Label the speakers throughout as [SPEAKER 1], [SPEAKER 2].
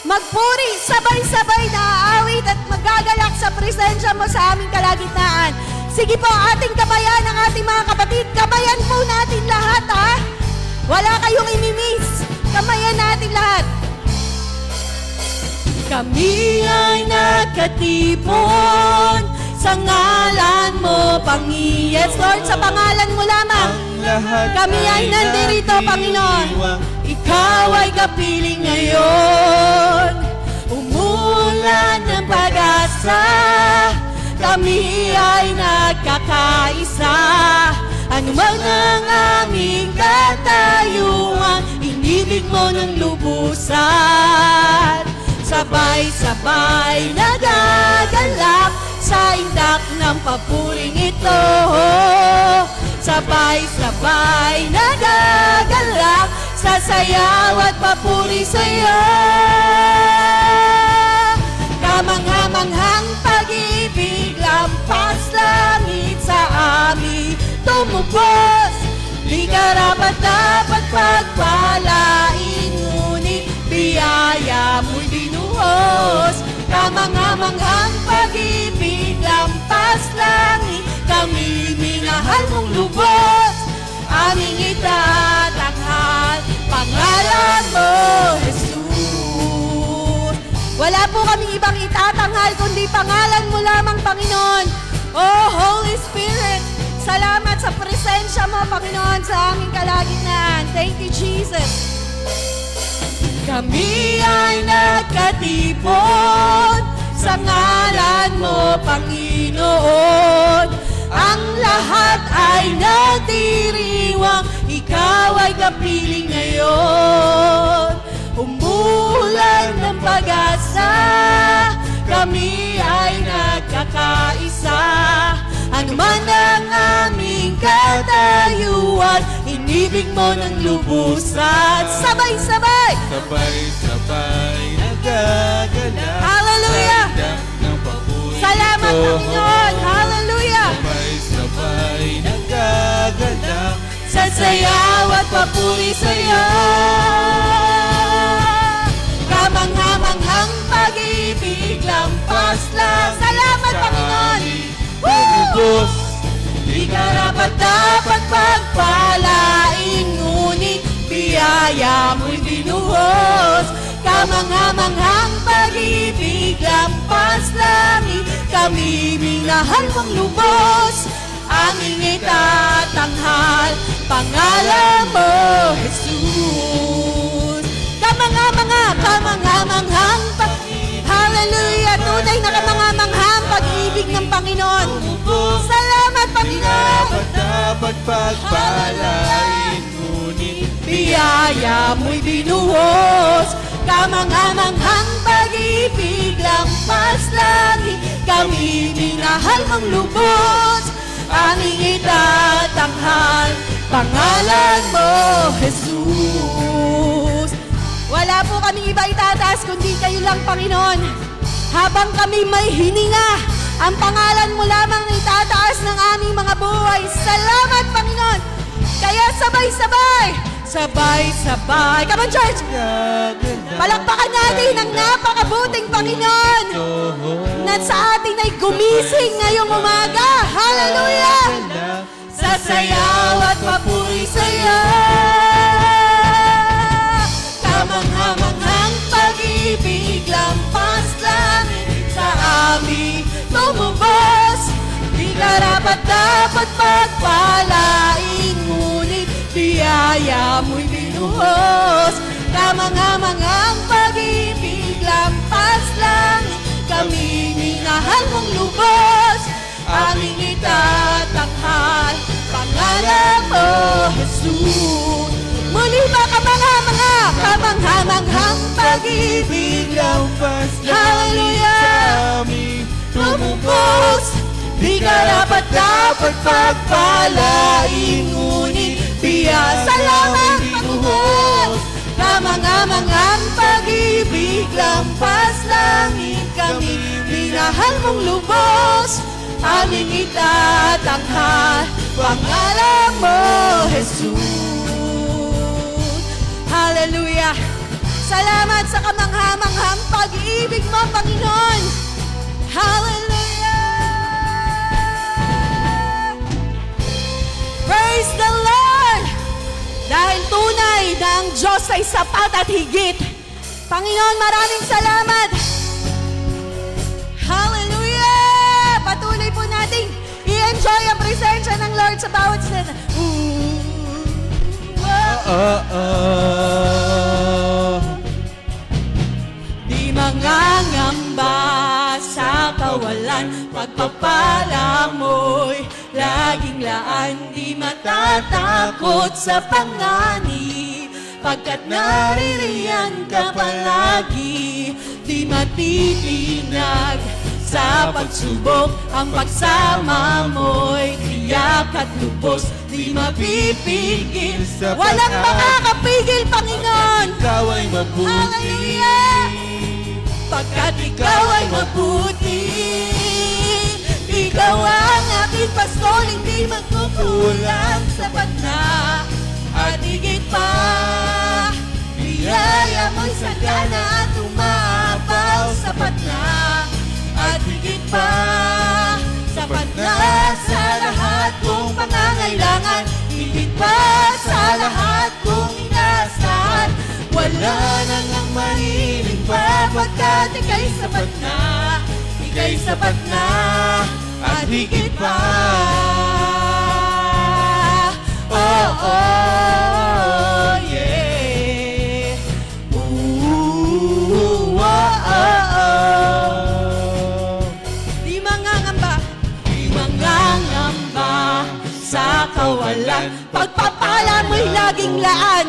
[SPEAKER 1] magpuri, sabay-sabay na aawit at magagalak sa presensya mo sa aming kalagitnaan. Sige po, ating kabayan ang ating mga kapatid. Kabayan po natin lahat, ha? Wala kayong imimiss. Kamayan natin lahat. Kami ay nagkatipon sa ngalan mo, Panginoon. Yes, Lord, sa pangalan mo lamang. Kami ay nandirito, Panginoon. Ikaw ay kapiling ngayon. Umulan ng pag-asa. Kami ay nagkakaisa. Ano man ang aming katayuan, inibig mo ng lubusan. Sabay-sabay nagagalak sa indak ng papuring ito. Sabay-sabay nagagalak sa sayaw at papuri sa'yo. Kamangha-manghang pag-ibig, lampas langit sa amin tumubos. Di karapat-dapat pagpalain, ngunit biyaya mo'y binuhos. Kamangha-manghang pag-ibig, lampas langit, kami minahal mong lubos. Aming itatanghal, pangalan mo, Jesus. Wala po kaming ibang itatanghal, kundi pangalan mo lamang, Panginoon. Oh, Holy Spirit, salamat sa presensya mo, Panginoon, sa aming kalagitnaan. Thank you, Jesus. Kami ay nagkatipon sa ngalan mo, Panginoon. Ang lahat ay nagdiriwang, ikaw ay kapiling ngayon. Umulan ng pag-asa, kami ay nagkakaisa. Ano man ang aming katayuan, inibig mo ng lubusan. Sabay-sabay!
[SPEAKER 2] Sabay-sabay nagagalak.
[SPEAKER 1] Hallelujah! Salamat, Panginoon! Hallelujah!
[SPEAKER 2] Sabay-sabay nagagalak
[SPEAKER 1] sa sayaw at papuri sa'yo. Kamangha-manghang pag-ibig, lampas lang. Salamat, Panginoon!
[SPEAKER 2] Ubos.
[SPEAKER 1] Di karapat-dapat pagpalain, ngunit biyaya mo'y binuhos. Kamangha-manghang pag-ibig, lampas langit, kami minahal mong lubos. Aming itatanghal, pangalan mo, Jesus. Kamangha-manghang pag-ibig, hallelujah, tunay na kamangha-manghang pag-ibig ng Panginoon. Salamat, Panginoon.
[SPEAKER 2] Dapat pagpalain, ngunit
[SPEAKER 1] biyaya mo'y binuhos. Kamangha-manghang pag-ibig, lampas langit, kami minahal mong lubos. Aming itatanghal, pangalan mo, Jesus. Wala po kaming iba itataas, kundi kayo lang, Panginoon. Habang kami may hininga, ang pangalan mo lamang na itataas ng aming mga buhay. Salamat, Panginoon. Kaya sabay-sabay, sabay-sabay. Come on, church! Palakpakan natin ang napakabuting Panginoon na sa atin ay gumising ngayong umaga. Hallelujah! Sa sayaw at papuri sa'yo. Kamangha-manghang pag-ibig, lampas langit sa amin tumubos. Di karapat-dapat pagpalain, ngunit biyaya mo'y binuhos. Kamangha-manghang pag-ibig, lampas langit, kami minahal mong lubos. Aming itatanghal, pangalan mo, Jesus. Muli ba kamangha-manghang pag-ibig,
[SPEAKER 2] lampas
[SPEAKER 1] hallelujah,
[SPEAKER 2] sa amin
[SPEAKER 1] tumubos. Di karapat-dapat pagpalain, ngunit biyaya salamat, Panginoon. Kamangha-manghang pag-ibig, lampas langit, kami minahal mong lubos. Aming itatanghal, pangalan mo, Jesus. Hallelujah! Salamat sa kamangha-manghang Diyos ay sapat at higit. Panginoon, maraming salamat. Hallelujah! Patuloy po nating i-enjoy ang presensya ng Lord sa bawat sana. Di mangangamba sa kawalan, pagpapala mo'y laging laan. Di matatakot sa panganib, pagkat naririyan ka palagi. Di matitinag sa pagsubok, ang pagsama mo'y tiyak at lubos. Di mapipigil, walang makakapigil, Panginoon.
[SPEAKER 2] Ikaw ay mabuti.
[SPEAKER 1] Hallelujah! Pagkat ikaw ay mabuti, ikaw ang aking pastol, hindi magkukulang. Sapat na at higit pa, biyaya mo'y sagana at umapaw. Sapat na at higit pa, sapat na sa lahat kong pangangailangan, higit pa sa lahat kong inaasahan. Wala nang ang mahiling pa, pagkat ika'y sapat na, ika'y sapat na at higit pa. Oh, oh, yeah. Ooh, oh, oh, oh. Di mangangamba sa kawalan, pagpapala mo'y laging laan.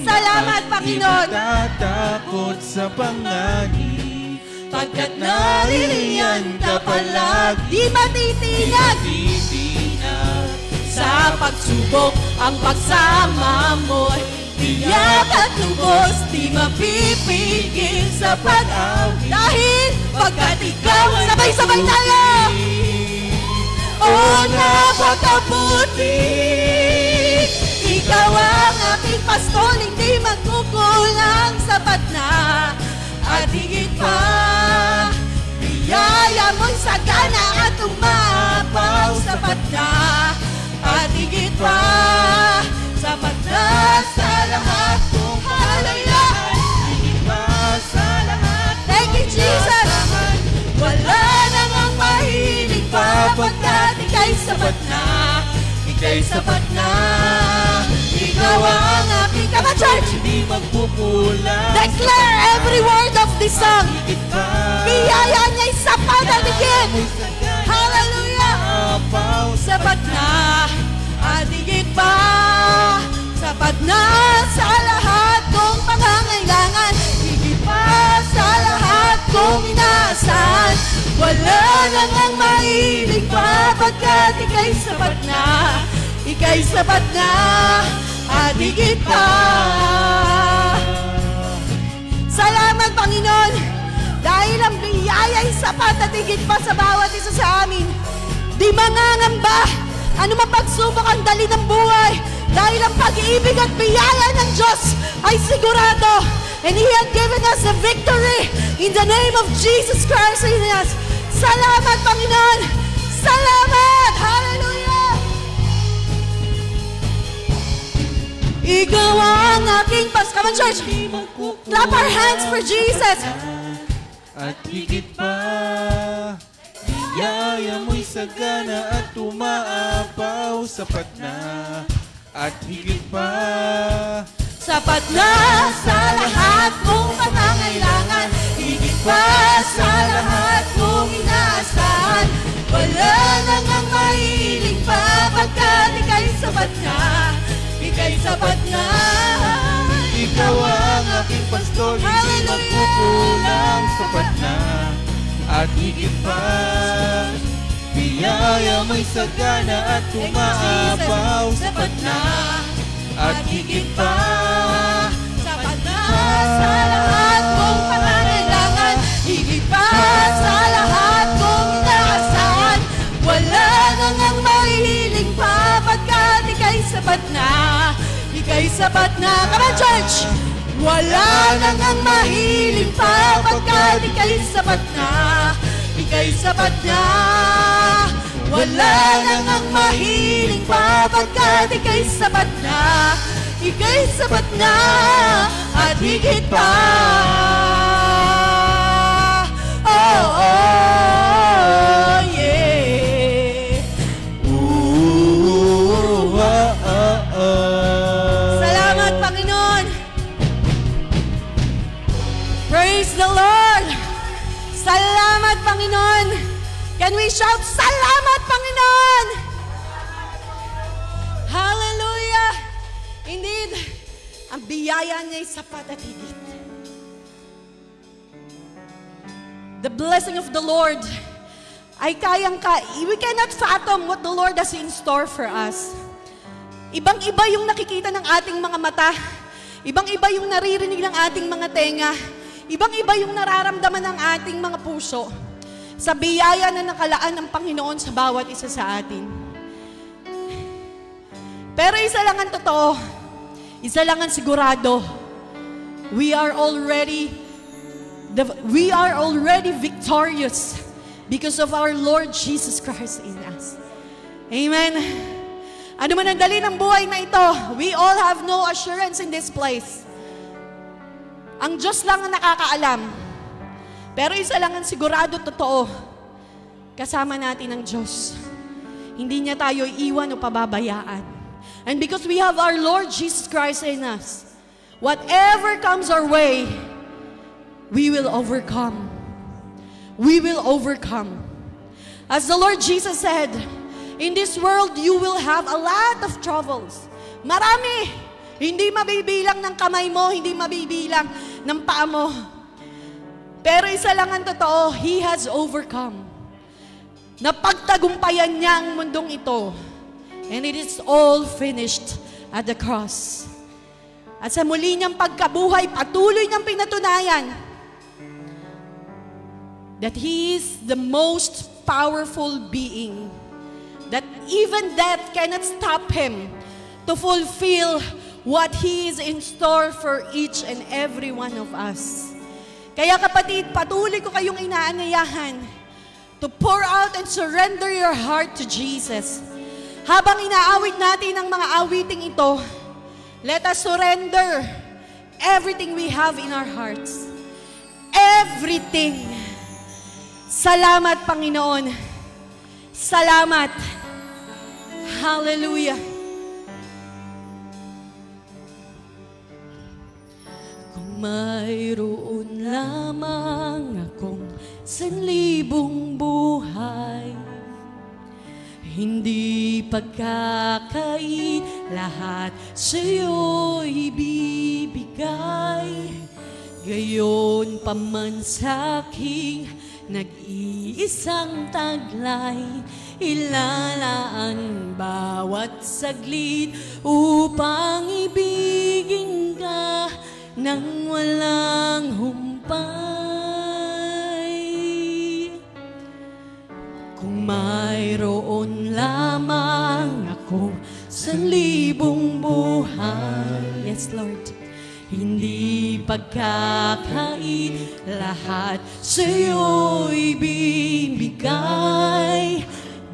[SPEAKER 1] Salamat, Panginoon.
[SPEAKER 2] Tatakot sa panganib,
[SPEAKER 1] Pagkat naririyan ka palagi, di matitinag sa pagsubok, ang pagsama mo'y tiyak at lubos. Di mapipigil sa pag-awit, dahil pagkat ikaw, sabay-sabay tayo. Oh, napakabuti, ikaw ang aking pastol, hindi magkukulang. Sapat na at higit pa, biyaya mo'y sagana at umapaw. Sapat na at higit pa, sapat na sa lahat kong halayan, higit pa sa lahat. Thank you, Jesus. Wala nang ang mahilig pa, pagkat ika'y sapat na, ika'y sapat na. Ikaw ang aking, come on, church!
[SPEAKER 2] Hindi magpupulang.
[SPEAKER 1] Declare every word of this song. Biyaya niya'y sapat at higit. Hallelujah! Sapat na at higit pa, sapat na sa lahat kong pangangailangan, higit pa sa lahat kong inaasahan. Wala nang ang mahilig pa, pagkat ika'y sapat na, ika'y sapat na at higit pa. Salamat, Panginoon, dahil ang biyaya'y sapat at higit pa sa bawat isa sa amin. Di mangangamba ano mapagsubok ang dali ng buhay, dahil ang pag-ibig at biyaya ng Diyos ay sigurado, and He had given us a victory in the name of Jesus Christ in us. Salamat, Panginoon! Salamat! Hallelujah! Ikaw ang aking pas. Come on, church! Clap our hands for Jesus!
[SPEAKER 2] At higit pa, biyaya mo'y sagana at umaapaw. Sapat na at higit pa,
[SPEAKER 1] sapat na sa lahat kong pangangailangan, higit pa sa lahat kong inaasahan. Wala nang ang mahilig pa, pagkat ika'y sapat na, ika'y sapat na.
[SPEAKER 2] Ikaw ang aking pastol, hindi magkukulang. Sapat na at higit pa, biyaya mo'y sagana at umaapaw. Sapat na at higit pa,
[SPEAKER 1] sapat na sa lahat kong pangangailangan, higit pa sa lahat kong inaasahan. Wala nang ang mahihiling pa, pagkat ika'y sapat na, ika'y sapat na. Come on, church! Wala nang ang mahiling pa, pagkat ika'y sapat na, ika'y sapat na. Wala nang ang mahiling pa, pagkat ika'y sapat na, ika'y sapat na at higit pa. Oh, oh, yeah.
[SPEAKER 2] Ooh, ah, ah, ah.
[SPEAKER 1] Salamat, Panginoon. Praise the Lord. Salamat, Panginoon. Can we shout, salamat, Panginoon? Hallelujah. Indeed, ang biyaya niya ay sapat at higit. The blessing of the Lord ay we cannot fathom what the Lord has in store for us. Ibang-iba yung nakikita ng ating mga mata. Ibang-iba yung naririnig ng ating mga tenga. Ibang-iba yung nararamdaman ng ating mga puso sa biyaya na nakalaan ng Panginoon sa bawat isa sa atin. Pero isa lang ang totoo, isa lang ang sigurado, we are already victorious because of our Lord Jesus Christ in us. Amen. Ano man ang dali ng buhay na ito, we all have no assurance in this place. Ang Diyos lang ang nakakaalam. Pero isa lang ang sigurado totoo, kasama natin ang Diyos. Hindi niya tayo iiwan o pababayaan. And because we have our Lord Jesus Christ in us, whatever comes our way, we will overcome. We will overcome. As the Lord Jesus said, in this world, you will have a lot of troubles. Marami. Hindi mabibilang ng kamay mo, hindi mabibilang ng paa mo. Pero isa lang ang totoo, He has overcome. Napagtagumpayan niya ang mundong ito. And it is all finished at the cross. At sa muli niyang pagkabuhay, patuloy niyang pinatunayan that He is the most powerful being. That even death cannot stop Him to fulfill what He is in store for each and every one of us. Kaya kapatid, patuloy ko kayong inaanyayahan to pour out and surrender your heart to Jesus. Habang inaawit natin ang mga awiting ito, let us surrender everything we have in our hearts. Everything. Salamat, Panginoon. Salamat. Hallelujah. Kung mayroon lamang akong 1,000 buhay, hindi pagkakait, lahat sa'yo'y ibibigay. Gayon pa man sa'king nag-iisang taglay, ilalaan bawat saglit upang ibigin ka nang walang humpay. Kung mayroon lamang akong 1,000 buhay, yes Lord, hindi pagkakait, lahat sa'yo'y bibigay.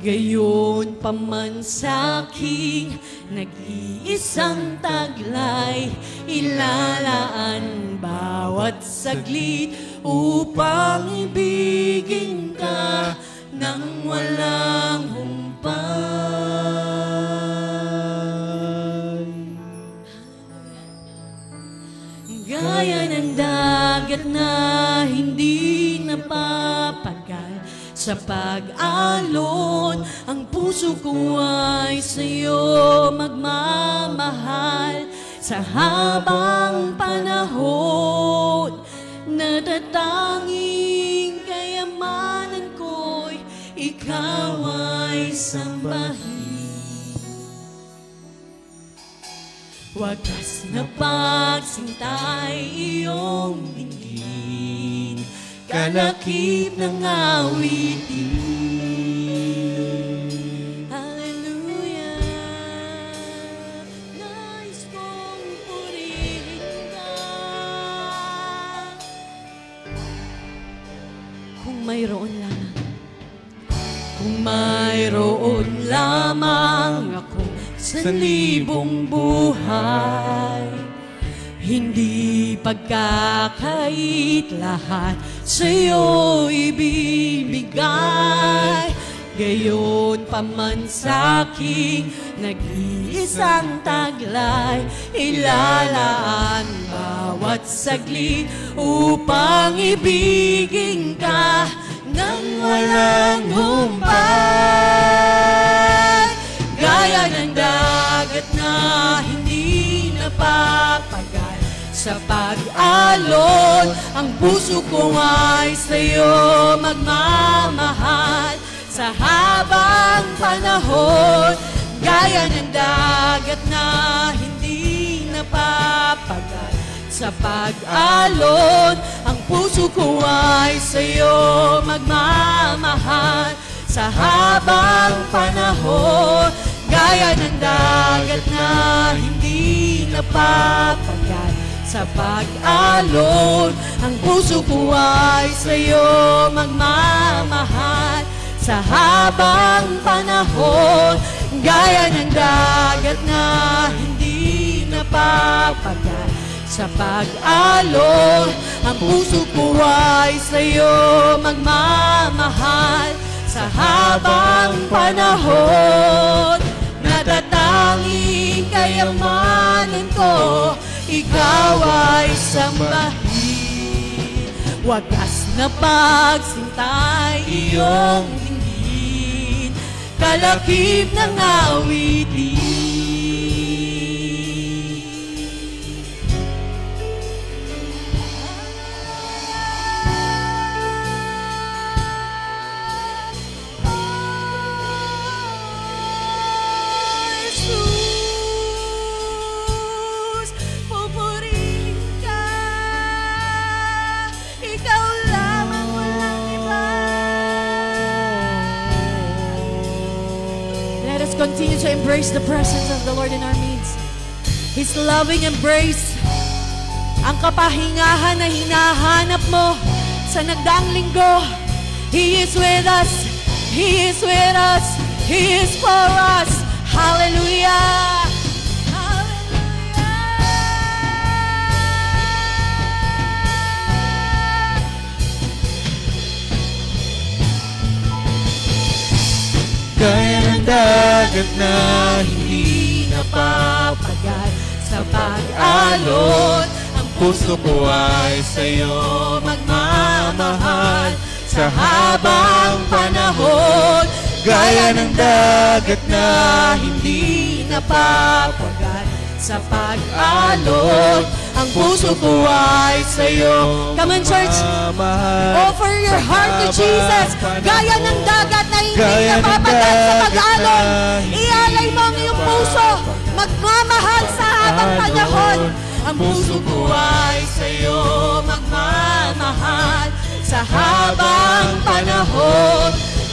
[SPEAKER 1] Gayon pa man sa'king nag-iisang taglay, ilalaan bawat saglit upang ibigin ka nang walang humpay. Gaya ng dagat na hindi napapagal sa pag-alon, ang puso ko ay sa'yo magmamahal. Sa habang panahon, natatanging kayamanan ko'y ikaw ay sambahin. Wagas na pagsintay iyong dinggin, kalakip ng awitin. Hallelujah, nais kong purihin ka. Kung mayroon lamang akong sanlibong buhay. Hindi pagkakait lahat sa'yo ibibigay. Gayon pa man sa'king nag-iisang taglay, ilalaan bawat saglit upang ibigin ka nang walang humpay. Gaya ng dagat na hindi napapagal sa pag-alon, ang puso ko ay sa'yo magmamahal sa habang panahon. Gaya ng dagat na hindi napapagal sa pag-alon, ang puso ko ay sa'yo magmamahal sa habang panahon. Gaya ng dagat na hindi napapagal sa pag-alon, ang puso ko ay sa'yo magmamahal sa habang panahon. Gaya ng dagat na hindi napapagal sa pag-alon, ang puso ko ay sa'yo magmamahal sa habang panahon. Natatanging kayamanan ko, ikaw ay sambahin. Wagas na pagsintay iyong dinggin, kalakip ng awitin. Continue to embrace the presence of the Lord in our midst. His loving embrace, ang kapahingahan na hinahanap mo sa nagdaang linggo. He is with us. He is with us. He is for us. Hallelujah.
[SPEAKER 2] Gaya ng dagat na hindi
[SPEAKER 1] napapagal sa pag-alon, ang puso ko ay sa'yo magmamahal sa habang panahon. Gaya ng dagat na hindi napapagal sa pag-alon, ang puso ko ay sa'yo. Come on, church. Offer your heart to Jesus. Gaya ng dagat na hindi napapagal sa pag-alon, ialay mo ang iyong puso. Magmamahal sa habang panahon. Ang puso ko ay sa'yo magmamahal sa habang panahon.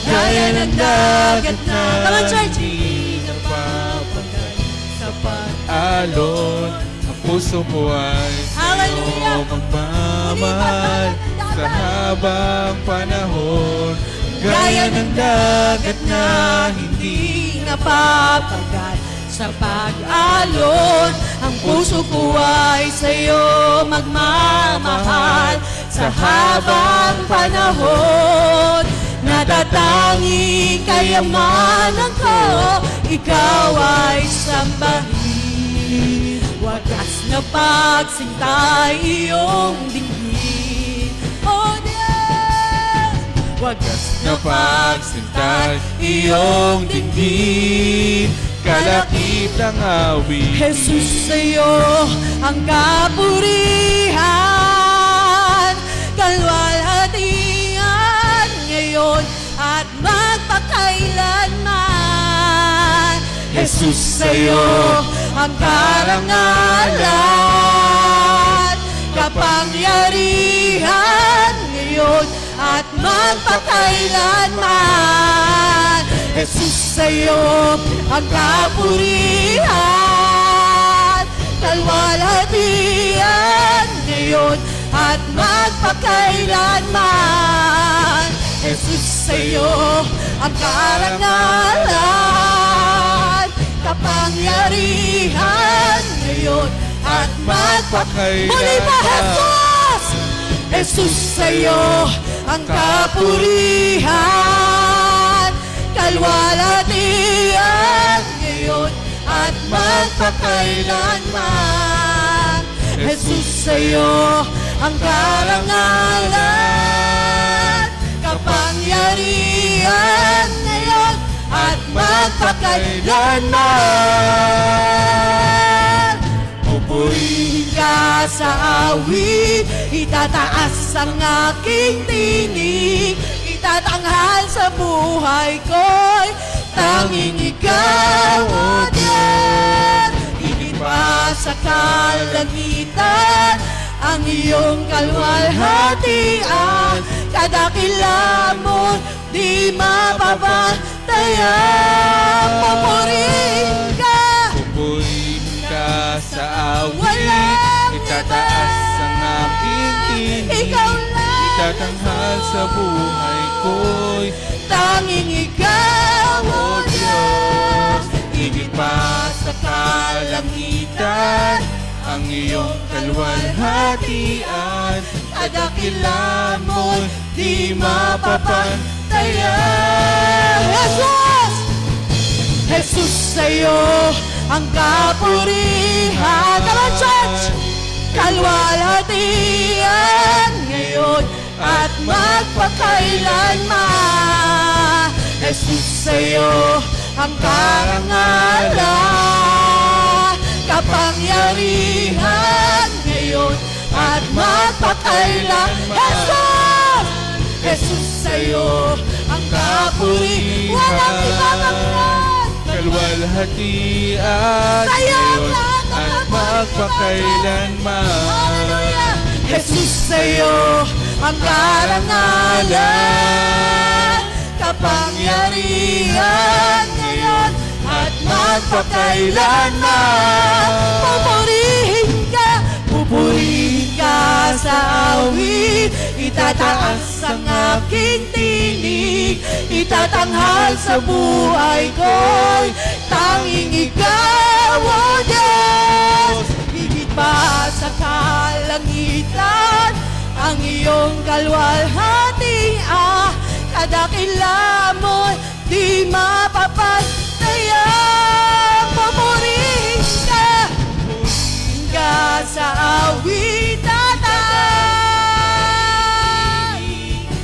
[SPEAKER 1] Gaya ng dagat na come on, church.
[SPEAKER 2] hindi napapagal sa pag-alon, ang puso ko ay sa'yo magmamahal sa habang panahon. Gaya ng dagat na hindi
[SPEAKER 1] napapagal sa pag-alon, ang puso ko ay sa'yo magmamahal sa habang panahon. Natatanging kayamanan ko, ikaw ay sambahin. Wagas na pagsintay iyong dinggin, oh Diyos. Wagas
[SPEAKER 2] na pagsintay iyong dinggin, kalakip ng awit.
[SPEAKER 1] Jesus, sa'yo ang kapurihan, kalwalhatian ngayon at magpakailanman. Jesus, sa'yo ang karangalan, kapangyarihan ngayon at magpakailanman. Jesus, sa'yo ang kapurihan, kalwalhatian ngayon at magpakailanman. Jesus, sa'yo ang karangalan, kapangyarihan ngayon at magpakailanman. Muli pa, Jesus! Jesus, sa'yo ang kapurihan, kalwalhatian ngayon at magpakailanman. Jesus, sa'yo ang karangalan, kapangyarihan ngayon at magpakailanman. Pupurihin ka sa awit, itataas ang aking tinig, itatanghal sa buhay ko'y tanging ikaw, O Diyos. Higit pa sa kalangitan, ang iyong kalwalhatian, kadakilamon di mapapantayan. Pupurihin ka,
[SPEAKER 2] Pupurihin ka sa awit,
[SPEAKER 1] walang
[SPEAKER 2] itataas ang aking tinig,
[SPEAKER 1] ikaw lang,
[SPEAKER 2] itatanghal sa buhay ko'y
[SPEAKER 1] tanging ikaw, O Diyos.
[SPEAKER 2] higit pa sa kalangitan, ang iyong kalwalhatian, kadakilamon di mapapantayan.
[SPEAKER 1] Jesus! Jesus, sa'yo ang kapurihan. Come on, church! Kalwalhatian ngayon at magpakailanman. Jesus, sa'yo ang karangalan, kapangyarihan ngayon at magpakailanman. Jesus! Jesus, sa'yo ang kapurihan, walang ibang angkan,
[SPEAKER 2] kalwalhatian
[SPEAKER 1] sa'yo ang
[SPEAKER 2] ngayon
[SPEAKER 1] lahat ng
[SPEAKER 2] at magpakailanman.
[SPEAKER 1] Hallelujah! Jesus, sa'yo ang karangalan, kapangyarihan ngayon at magpakailanman. Pupurihin ka sa awit, itataas ang aking tinig, itatanghal sa buhay ko'y tanging ikaw, O Diyos. Higit pa sa kalangitan, ang iyong kalwalhatian, kadakilamon di mapapantayan. Pupurihin ka sa awit,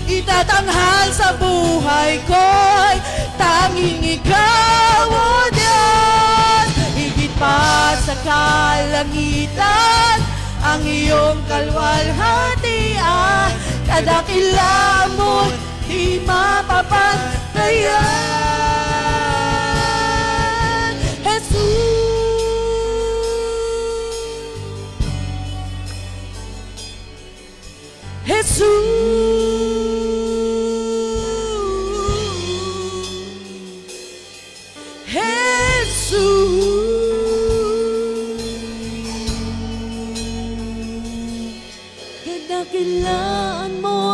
[SPEAKER 1] itatanghal sa buhay ko'y tanging ikaw, O Diyos. Higit pa sa kalangitan, ang iyong kalwalhatian, kadakilamon di mapapantayan. Jesus! Kadakilaan mo